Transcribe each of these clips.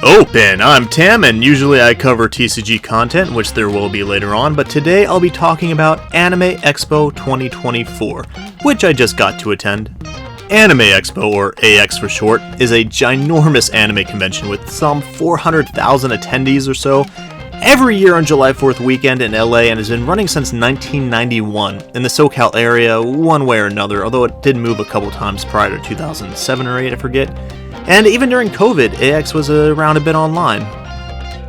Open! I'm Tam, and usually I cover TCG content, which there will be later on, but today I'll be talking about Anime Expo 2024, which I just got to attend. Anime Expo, or AX for short, is a ginormous anime convention with some 400,000 attendees or so, every year on July 4th weekend in LA, and has been running since 1991 in the SoCal area one way or another, although it did move a couple times prior to 2007 or 8, I forget. And even during COVID, AX was around a bit online.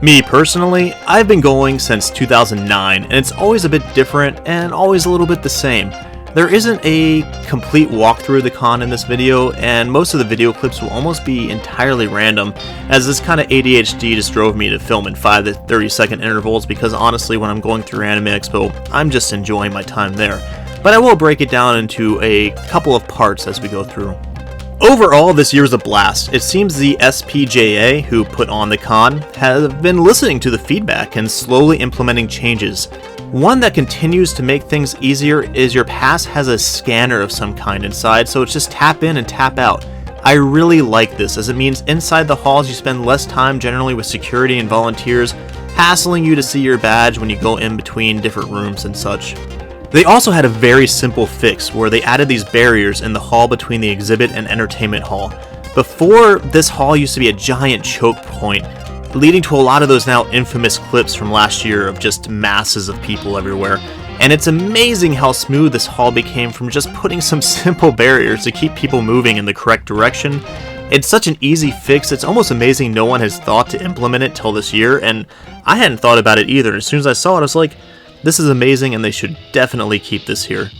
Me personally, I've been going since 2009, and it's always a bit different and always a little bit the same. There isn't a complete walkthrough of the con in this video, and most of the video clips will almost be entirely random, as this kind of ADHD just drove me to film in 5 to 30 second intervals, because honestly when I'm going through Anime Expo, I'm just enjoying my time there. But I will break it down into a couple of parts as we go through. Overall, this year's a blast. It seems the SPJA, who put on the con, have been listening to the feedback and slowly implementing changes. One that continues to make things easier is your pass has a scanner of some kind inside, so it's just tap in and tap out. I really like this, as it means inside the halls you spend less time generally with security and volunteers, hassling you to see your badge when you go in between different rooms and such. They also had a very simple fix where they added these barriers in the hall between the exhibit and entertainment hall. Before, this hall used to be a giant choke point, leading to a lot of those now infamous clips from last year of just masses of people everywhere. And it's amazing how smooth this hall became from just putting some simple barriers to keep people moving in the correct direction. It's such an easy fix, it's almost amazing no one has thought to implement it till this year, and I hadn't thought about it either. As soon as I saw it, I was like, this is amazing and they should definitely keep this here.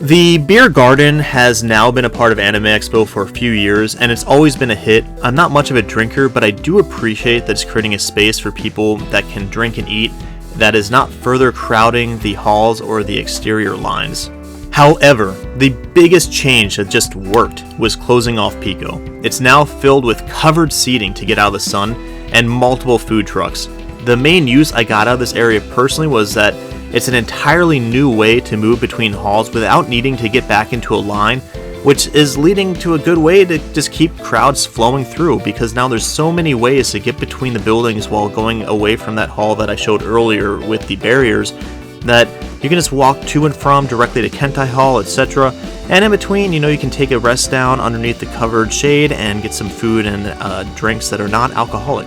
The beer garden has now been a part of Anime Expo for a few years, and it's always been a hit. I'm not much of a drinker, but I do appreciate that it's creating a space for people that can drink and eat that is not further crowding the halls or the exterior lines. However, the biggest change that just worked was closing off Pico. It's now filled with covered seating to get out of the sun and multiple food trucks. The main use I got out of this area personally was that it's an entirely new way to move between halls without needing to get back into a line, which is leading to a good way to just keep crowds flowing through, because now there's so many ways to get between the buildings while going away from that hall that I showed earlier with the barriers, that you can just walk to and from directly to Kentai Hall, etc. And in between, you can take a rest down underneath the covered shade and get some food and drinks that are not alcoholic.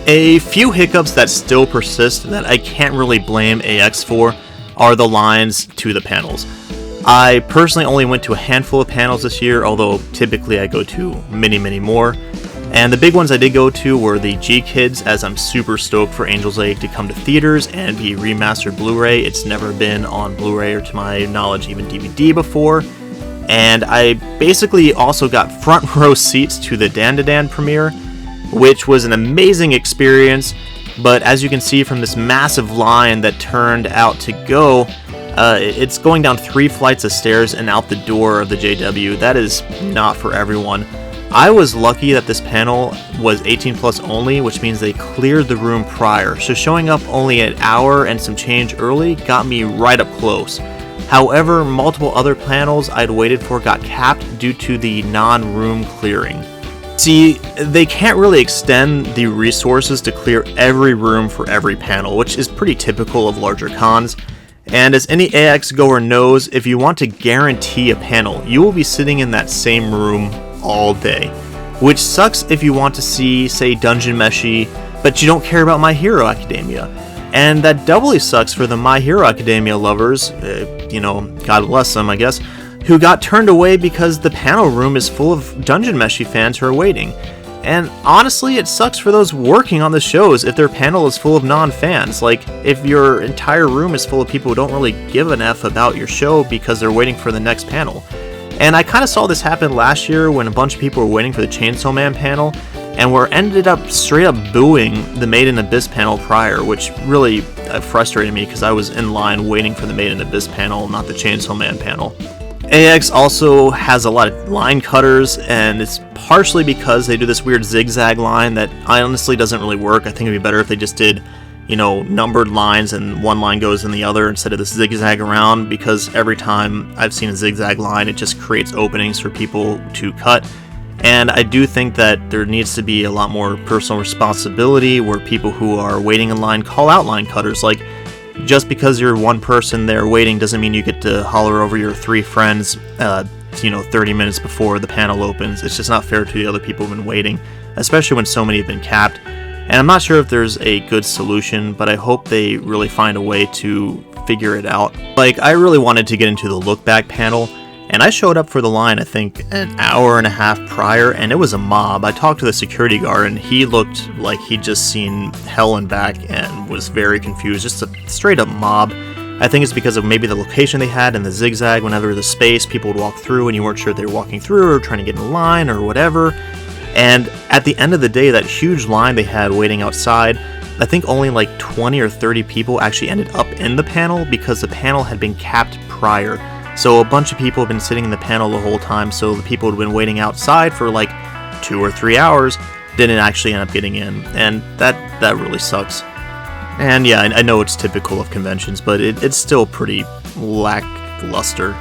A few hiccups that still persist that I can't really blame AX for are the lines to the panels. I personally only went to a handful of panels this year, although typically I go to many more. And the big ones I did go to were the G-Kids, as I'm super stoked for Angel's Egg to come to theaters and be remastered Blu-ray. It's never been on Blu-ray or, to my knowledge, even DVD before. And I basically also got front row seats to the Dan premiere, which was an amazing experience, but as you can see from this massive line that turned out to go, it's going down 3 flights of stairs and out the door of the JW. That is not for everyone. I was lucky that this panel was 18 plus only, which means they cleared the room prior, so showing up only an hour and some change early got me right up close. However, multiple other panels I'd waited for got capped due to the non-room clearing. See, they can't really extend the resources to clear every room for every panel, which is pretty typical of larger cons. And as any AX goer knows, if you want to guarantee a panel, you will be sitting in that same room all day. Which sucks if you want to see, say, Dungeon Meshi, but you don't care about My Hero Academia. And that doubly sucks for the My Hero Academia lovers, God bless them, I guess, who got turned away because the panel room is full of Dungeon Meshi fans who are waiting. And honestly, it sucks for those working on the shows if their panel is full of non-fans. Like, if your entire room is full of people who don't really give an F about your show because they're waiting for the next panel. And I kind of saw this happen last year when a bunch of people were waiting for the Chainsaw Man panel, and ended up straight up booing the Made in Abyss panel prior, which really frustrated me because I was in line waiting for the Made in Abyss panel, not the Chainsaw Man panel. AX also has a lot of line cutters, and it's partially because they do this weird zigzag line that honestly doesn't really work. I think it'd be better if they just did, numbered lines and one line goes in the other instead of this zigzag around, because every time I've seen a zigzag line, it just creates openings for people to cut. And I do think that there needs to be a lot more personal responsibility where people who are waiting in line call out line cutters. Like, just because you're one person there waiting doesn't mean you get to holler over your 3 friends, 30 minutes before the panel opens. It's just not fair to the other people who've been waiting, especially when so many have been capped. And I'm not sure if there's a good solution, but I hope they really find a way to figure it out. Like, I really wanted to get into the look back panel, and I showed up for the line, I think, an hour and a half prior, and it was a mob. I talked to the security guard, and he looked like he'd just seen hell and back and was very confused. Just a straight up mob. I think it's because of maybe the location they had and the zigzag. Whenever the space, people would walk through, and you weren't sure if they were walking through or trying to get in line or whatever. And at the end of the day, that huge line they had waiting outside, I think only like 20 or 30 people actually ended up in the panel because the panel had been capped prior. So a bunch of people have been sitting in the panel the whole time, so the people who had been waiting outside for like 2 or 3 hours didn't actually end up getting in, and that really sucks. And yeah, I know it's typical of conventions, but it's still pretty lackluster.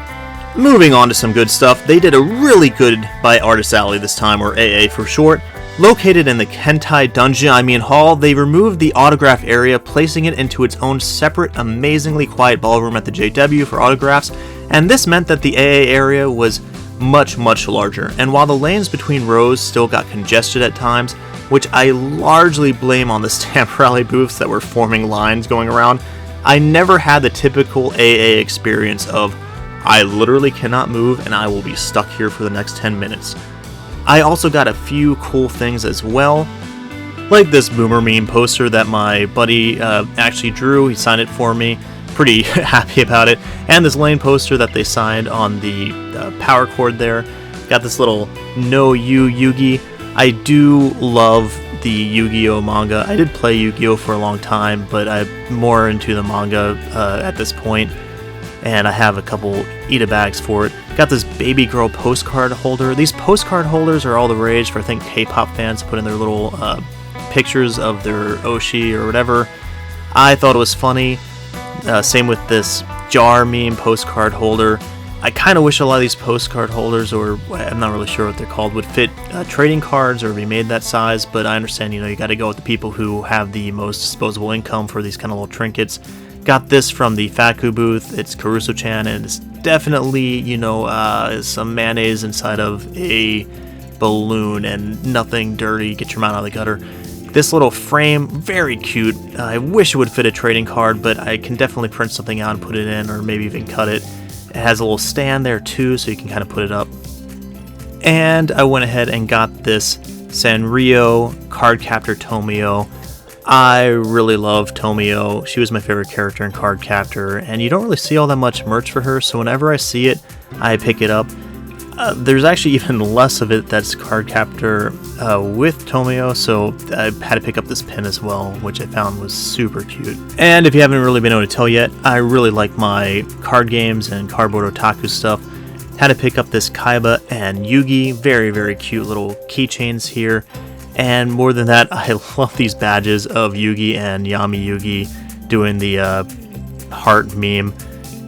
Moving on to some good stuff, they did a really good by Artist Alley this time, or AA for short. Located in the Kentai Dungeon Hall, they removed the autograph area, placing it into its own separate, amazingly quiet ballroom at the JW for autographs, and this meant that the AA area was much, much larger. And while the lanes between rows still got congested at times, which I largely blame on the stamp rally booths that were forming lines going around, I never had the typical AA experience of, I literally cannot move and I will be stuck here for the next 10 minutes. I also got a few cool things as well, like this boomer meme poster that my buddy actually drew. He signed it for me, pretty happy about it, and this lane poster that they signed on the power cord there. Got this little No You Yugi. I do love the Yu-Gi-Oh manga. I did play Yu-Gi-Oh for a long time, but I'm more into the manga at this point. And I have a couple Ita bags for it. Got this baby girl postcard holder. These postcard holders are all the rage for, I think, K-pop fans to put in their little pictures of their Oshi or whatever. I thought it was funny. Same with this jar meme postcard holder. I kind of wish a lot of these postcard holders, or I'm not really sure what they're called, would fit trading cards or be made that size, but I understand, you got to go with the people who have the most disposable income for these kind of little trinkets. Got this from the Faku booth. It's Caruso-chan, and it's definitely, some mayonnaise inside of a balloon and nothing dirty. Get your mouth out of the gutter. This little frame, very cute. I wish it would fit a trading card, but I can definitely print something out and put it in, or maybe even cut it. It has a little stand there too, so you can kind of put it up. And I went ahead and got this Sanrio Cardcaptor Tomio. I really love Tomio. She was my favorite character in Cardcaptor, and you don't really see all that much merch for her, so whenever I see it, I pick it up. There's actually even less of it that's Cardcaptor with Tomio, so I had to pick up this pin as well, which I found was super cute. And if you haven't really been able to tell yet, I really like my card games and cardboard otaku stuff. Had to pick up this Kaiba and Yugi, very, very cute little keychains here. And more than that, I love these badges of Yugi and Yami Yugi doing the heart meme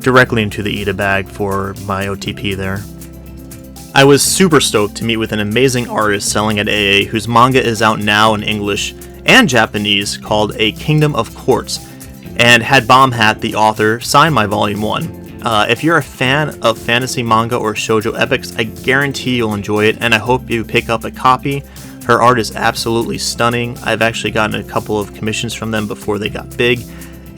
directly into the Ita bag for my OTP there. I was super stoked to meet with an amazing artist selling at AA whose manga is out now in English and Japanese called A Kingdom of Quartz, and had Bombhat, the author, sign my volume 1. If you're a fan of fantasy manga or shoujo epics, I guarantee you'll enjoy it, and I hope you pick up a copy. Her art is absolutely stunning. I've actually gotten a couple of commissions from them before they got big,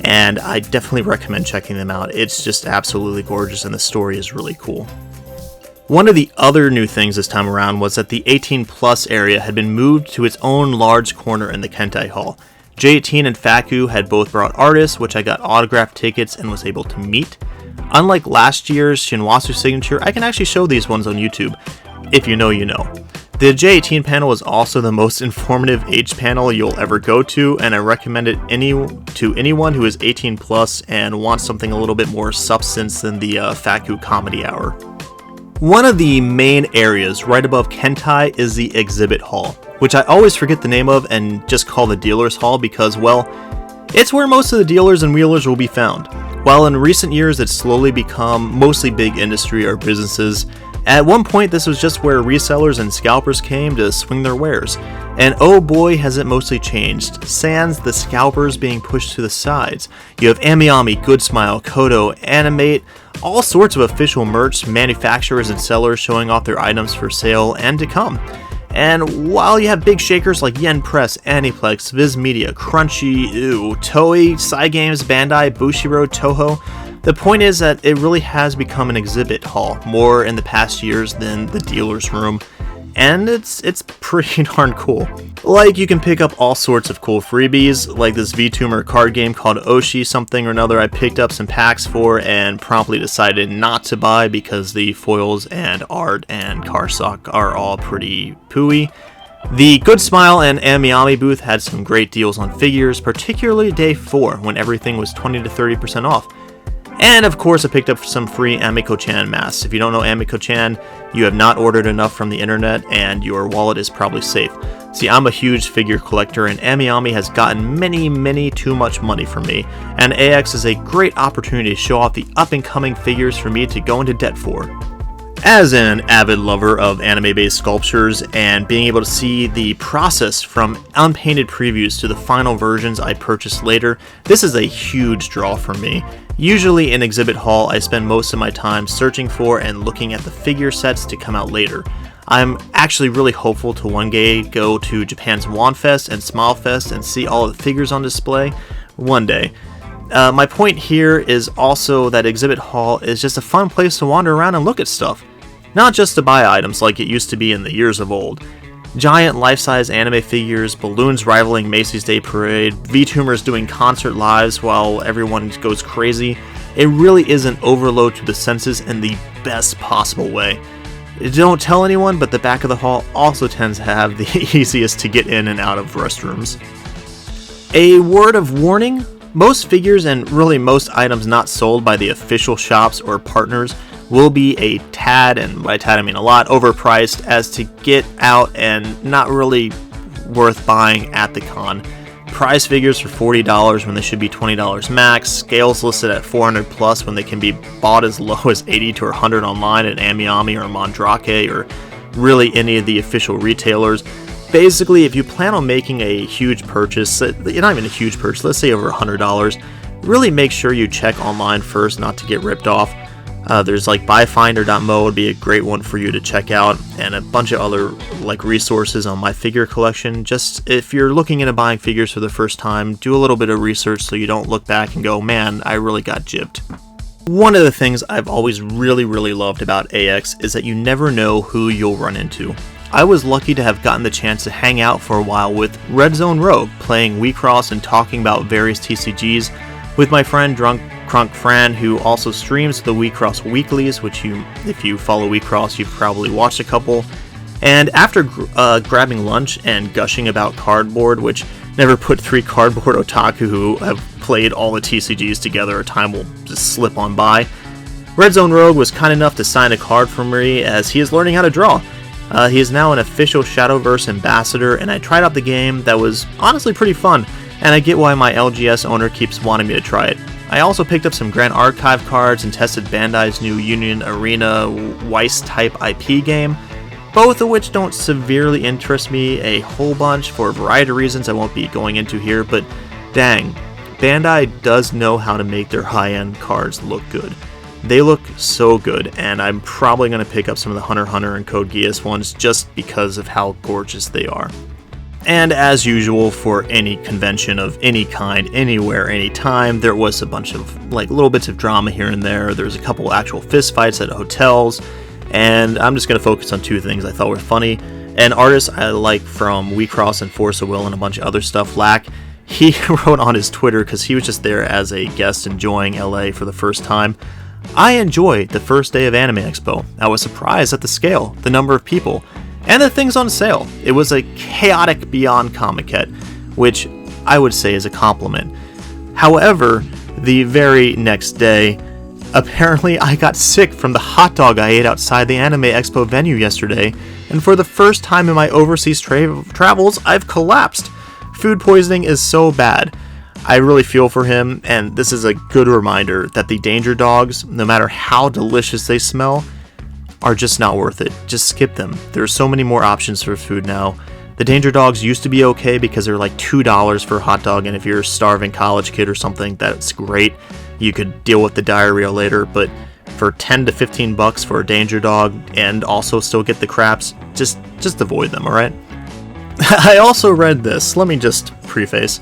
and I definitely recommend checking them out. It's just absolutely gorgeous, and the story is really cool. One of the other new things this time around was that the 18 plus area had been moved to its own large corner in the Kentai Hall. J18 and Faku had both brought artists, which I got autographed tickets and was able to meet. Unlike last year's Shinwasu signature, I can actually show these ones on YouTube. If you know, you know. The J18 panel is also the most informative H panel you'll ever go to, and I recommend it to anyone who is 18 plus and wants something a little bit more substance than the Faku Comedy Hour. One of the main areas right above Kentai is the Exhibit Hall, which I always forget the name of and just call the Dealer's Hall because, well, it's where most of the dealers and wheelers will be found. While in recent years it's slowly become mostly big industry or businesses, At one point, this was just where resellers and scalpers came to swing their wares, and oh boy has it mostly changed, sans the scalpers being pushed to the sides. You have Amiyami, Good Smile, Kodo, Animate, all sorts of official merch, manufacturers and sellers showing off their items for sale and to come. And while you have big shakers like Yen Press, Aniplex, Viz Media, Crunchy, Toei, Cygames, Bandai, Bushiroad, Toho, the point is that it really has become an exhibit hall more in the past years than the dealer's room, and it's pretty darn cool. Like, you can pick up all sorts of cool freebies, like this VTuber card game called Oshi something or another I picked up some packs for and promptly decided not to buy because the foils and art and car stock are all pretty pooey. The Good Smile and Amiyami booth had some great deals on figures, particularly day 4 when everything was 20 to 30% off. And of course I picked up some free Amiko-chan masks. If you don't know Amiko-chan, you have not ordered enough from the internet and your wallet is probably safe. See, I'm a huge figure collector and Amiyami has gotten many too much money from me, and AX is a great opportunity to show off the up and coming figures for me to go into debt for. As an avid lover of anime-based sculptures and being able to see the process from unpainted previews to the final versions I purchased later, this is a huge draw for me. Usually in exhibit hall, I spend most of my time searching for and looking at the figure sets to come out later. I'm actually really hopeful to one day go to Japan's Wanfest and Smilefest and see all of the figures on display one day. My point here is also that exhibit hall is just a fun place to wander around and look at stuff. Not just to buy items like it used to be in the years of old. Giant life-size anime figures, balloons rivaling Macy's Day Parade, VTubers doing concert lives while everyone goes crazy. It really is an overload to the senses in the best possible way. Don't tell anyone, but the back of the hall also tends to have the easiest to get in and out of restrooms. A word of warning, most figures and really most items not sold by the official shops or partners will be a tad, and by tad I mean a lot, overpriced as to get out and not really worth buying at the con. Prize figures for $40 when they should be $20 max, scales listed at $400 plus when they can be bought as low as $80 to $100 online at Amiyami or Mandrake or really any of the official retailers. Basically, if you plan on making a huge purchase, not even a huge purchase, let's say over $100, really make sure you check online first not to get ripped off. There's like buyfinder.mo would be a great one for you to check out, and a bunch of other like resources on my figure collection. Just if you're looking into buying figures for the first time, do a little bit of research so you don't look back and go, man, I really got gypped. One of the things I've always really loved about AX is that you never know who you'll run into. I was lucky to have gotten the chance to hang out for a while with Red Zone Rogue, playing WeCross and talking about various TCGs with my friend Crunk Fran, who also streams the WeCross Weeklies, which if you follow WeCross, you've probably watched a couple. And after grabbing lunch and gushing about cardboard, which never put 3 cardboard otaku who have played all the TCGs together, a time will just slip on by, Red Zone Rogue was kind enough to sign a card for me as he is learning how to draw. He is now an official Shadowverse ambassador, and I tried out the game that was honestly pretty fun, and I get why my LGS owner keeps wanting me to try it. I also picked up some Grand Archive cards and tested Bandai's new Union Arena Weiss type IP game, both of which don't severely interest me a whole bunch for a variety of reasons I won't be going into here, but dang, Bandai does know how to make their high-end cards look good. They look so good, and I'm probably going to pick up some of the Hunter x Hunter and Code Geass ones just because of how gorgeous they are. And as usual for any convention of any kind, anywhere, anytime, there was a bunch of like little bits of drama here and there. There was a couple actual fistfights at hotels, and I'm just going to focus on 2 things I thought were funny. An artist I like from WeCross and Force of Will and a bunch of other stuff, Lack, he wrote on his Twitter, because he was just there as a guest enjoying LA for the first time, "I enjoyed the first day of Anime Expo. I was surprised at the scale, the number of people, and the things on sale. It was a chaotic beyond Comiket," which I would say is a compliment. However, the very next day, apparently I got sick from the hot dog I ate outside the Anime Expo venue yesterday, and for the first time in my overseas travels, I've collapsed. Food poisoning is so bad. I really feel for him, and this is a good reminder that the danger dogs, no matter how delicious they smell, are just not worth it. Just skip them. There's so many more options for food now. The Danger Dogs used to be okay because they're like $2 for a hot dog, and if you're a starving college kid or something, that's great. You could deal with the diarrhea later, but for 10 to 15 bucks for a Danger Dog and also still get the craps, just avoid them, alright? I also read this. Let me just preface.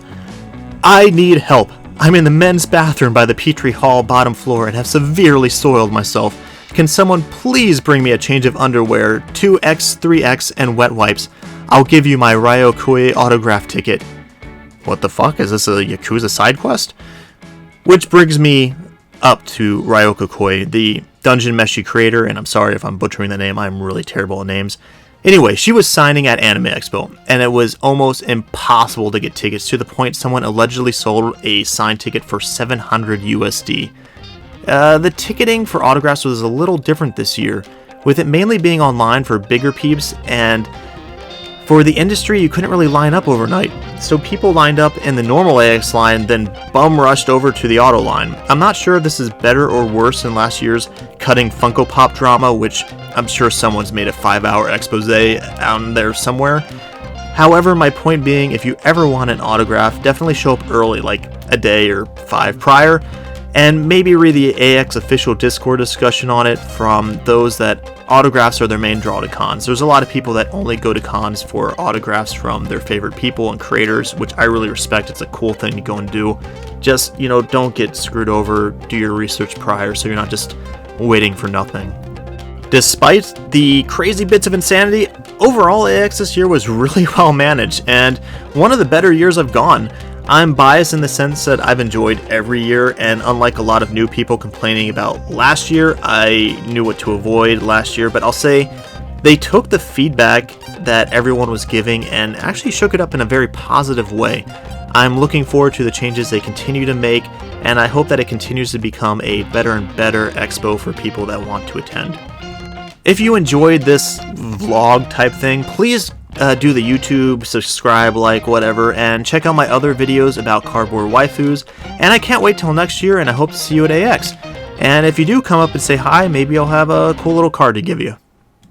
I need help. I'm in the men's bathroom by the Petrie Hall bottom floor and have severely soiled myself. Can someone please bring me a change of underwear, 2X, 3X, and wet wipes? I'll give you my Ryokui autograph ticket. What the fuck? Is this a Yakuza side quest? Which brings me up to Ryokui, the Dungeon Meshi creator, and I'm sorry if I'm butchering the name, I'm really terrible at names. Anyway, she was signing at Anime Expo, and it was almost impossible to get tickets, to the point someone allegedly sold a signed ticket for 700 USD. The ticketing for autographs was a little different this year, with it mainly being online for bigger peeps, and for the industry you couldn't really line up overnight, so people lined up in the normal AX line, then bum rushed over to the auto line. I'm not sure if this is better or worse than last year's cutting Funko Pop drama, which I'm sure someone's made a 5-hour expose out there somewhere. However, my point being, if you ever want an autograph, definitely show up early, like a day or 5 prior, and maybe read the AX official Discord discussion on it from those that autographs are their main draw to cons. There's a lot of people that only go to cons for autographs from their favorite people and creators, which I really respect. It's a cool thing to go and do. Just, don't get screwed over, do your research prior so you're not just waiting for nothing. Despite the crazy bits of insanity, overall AX this year was really well managed, and one of the better years I've gone. I'm biased in the sense that I've enjoyed every year, and unlike a lot of new people complaining about last year, I knew what to avoid last year, but I'll say they took the feedback that everyone was giving and actually shook it up in a very positive way. I'm looking forward to the changes they continue to make, and I hope that it continues to become a better and better expo for people that want to attend. If you enjoyed this vlog type thing, please do the YouTube, subscribe, like, whatever, and check out my other videos about cardboard waifus, and I can't wait till next year, and I hope to see you at AX. And if you do come up and say hi, maybe I'll have a cool little card to give you.